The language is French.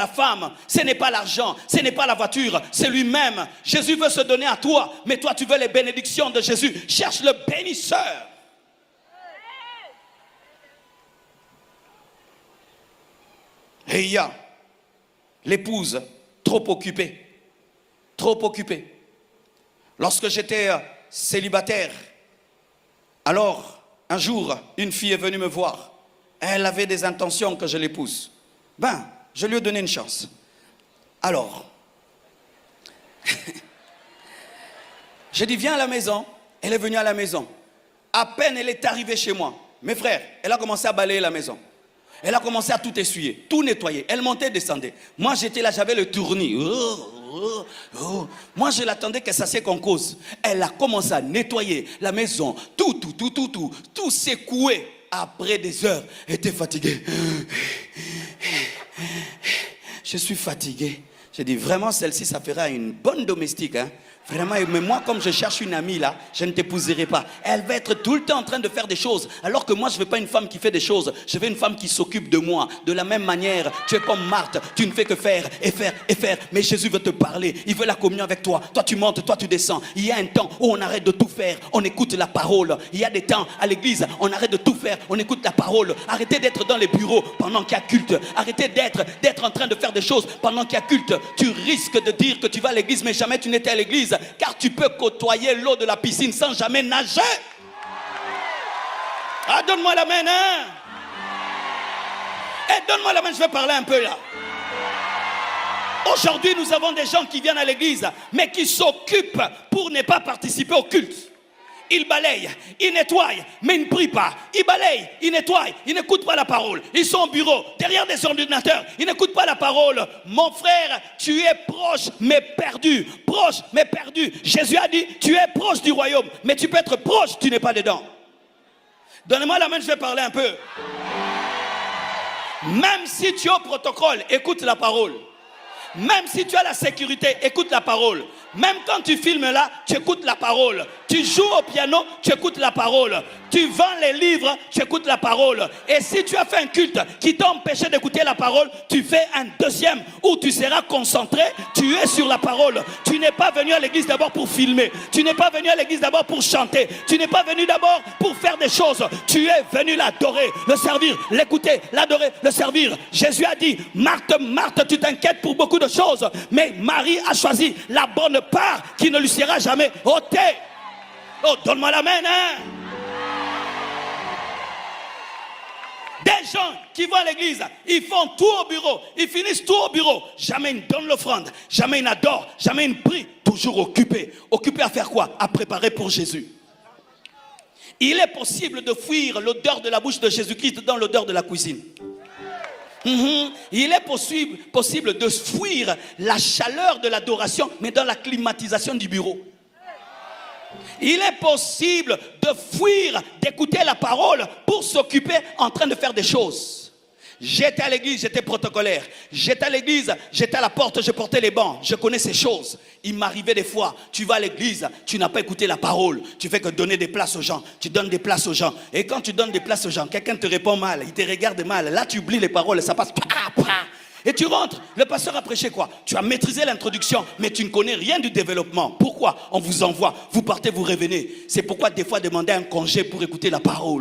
la femme, ce n'est pas l'argent, ce n'est pas la voiture, c'est lui-même. Jésus veut se donner à toi, mais toi tu veux les bénédictions de Jésus. Cherche le bénisseur. Et il y a l'épouse trop occupée. Trop occupée. Lorsque j'étais célibataire, alors un jour, une fille est venue me voir. Elle avait des intentions que je l'épouse. Je lui ai donné une chance. Alors, j'ai dit, viens à la maison. Elle est venue à la maison. À peine elle est arrivée chez moi, mes frères, elle a commencé à balayer la maison. Elle a commencé à tout essuyer, tout nettoyer. Elle montait, descendait. Moi, j'étais là, j'avais le tournis. Moi, je l'attendais que ça c'est qu'on cause. Elle a commencé à nettoyer la maison, tout secoué. Après des heures, elle était fatiguée. Je suis fatigué. J'ai dit, vraiment, celle-ci, ça fera une bonne domestique. Hein? Vraiment, mais moi, comme je cherche une amie là, je ne t'épouserai pas. Elle va être tout le temps en train de faire des choses. Alors que moi, je ne veux pas une femme qui fait des choses. Je veux une femme qui s'occupe de moi. De la même manière, tu es comme Marthe. Tu ne fais que faire et faire et faire. Mais Jésus veut te parler. Il veut la communion avec toi. Toi, tu montes, toi, tu descends. Il y a un temps où on arrête de tout faire. On écoute la parole. Il y a des temps à l'église, on arrête de tout faire. On écoute la parole. Arrêtez d'être dans les bureaux pendant qu'il y a culte. Arrêtez d'être en train de faire des choses pendant qu'il y a culte. Tu risques de dire que tu vas à l'église, mais jamais tu n'étais à l'église. Car tu peux côtoyer l'eau de la piscine sans jamais nager. Ah, donne-moi la main, hein. Donne-moi la main, je vais parler un peu là. Aujourd'hui, nous avons des gens qui viennent à l'église, mais qui s'occupent pour ne pas participer au culte. Ils balayent, ils nettoient, mais ils ne prient pas. Ils balayent, ils nettoient, ils n'écoutent pas la parole. Ils sont au bureau, derrière des ordinateurs, ils n'écoutent pas la parole. Mon frère, tu es proche, mais perdu. Proche, mais perdu. Jésus a dit, tu es proche du royaume, mais tu peux être proche, tu n'es pas dedans. Donnez-moi la main, je vais parler un peu. Même si tu es au protocole, écoute la parole. Même si tu as la sécurité, écoute la parole. Même quand tu filmes là, tu écoutes la parole. Tu joues au piano, tu écoutes la parole. Tu vends les livres, tu écoutes la parole. Et si tu as fait un culte qui t'a empêché d'écouter la parole, tu fais un deuxième où tu seras concentré, tu es sur la parole. Tu n'es pas venu à l'église d'abord pour filmer. Tu n'es pas venu à l'église d'abord pour chanter. Tu n'es pas venu d'abord pour faire des choses. Tu es venu l'adorer, le servir, l'écouter, l'adorer, le servir. Jésus a dit, Marthe, Marthe, tu t'inquiètes pour beaucoup de choses, mais Marie a choisi la bonne part qui ne lui sera jamais ôtée. Oh, donne-moi la main, hein. Des gens qui vont à l'église, ils font tout au bureau, ils finissent tout au bureau. Jamais ils ne donnent l'offrande, jamais ils n'adorent, jamais ils ne prient. Toujours occupés. Occupés à faire quoi? À préparer pour Jésus. Il est possible de fuir l'odeur de la bouche de Jésus-Christ dans l'odeur de la cuisine. Il est possible de fuir la chaleur de l'adoration, mais dans la climatisation du bureau. Il est possible de fuir, d'écouter la parole pour s'occuper en train de faire des choses. J'étais à l'église, j'étais protocolaire. J'étais à l'église, j'étais à la porte, je portais les bancs. Je connais ces choses. Il m'arrivait des fois, tu vas à l'église, tu n'as pas écouté la parole. Tu fais que donner des places aux gens. Tu donnes des places aux gens. Et quand tu donnes des places aux gens, quelqu'un te répond mal, il te regarde mal. Là, tu oublies les paroles, ça passe. Et tu rentres, le pasteur a prêché quoi? Tu as maîtrisé l'introduction, mais tu ne connais rien du développement. Pourquoi? On vous envoie, vous partez, vous revenez. C'est pourquoi des fois demander un congé pour écouter la parole.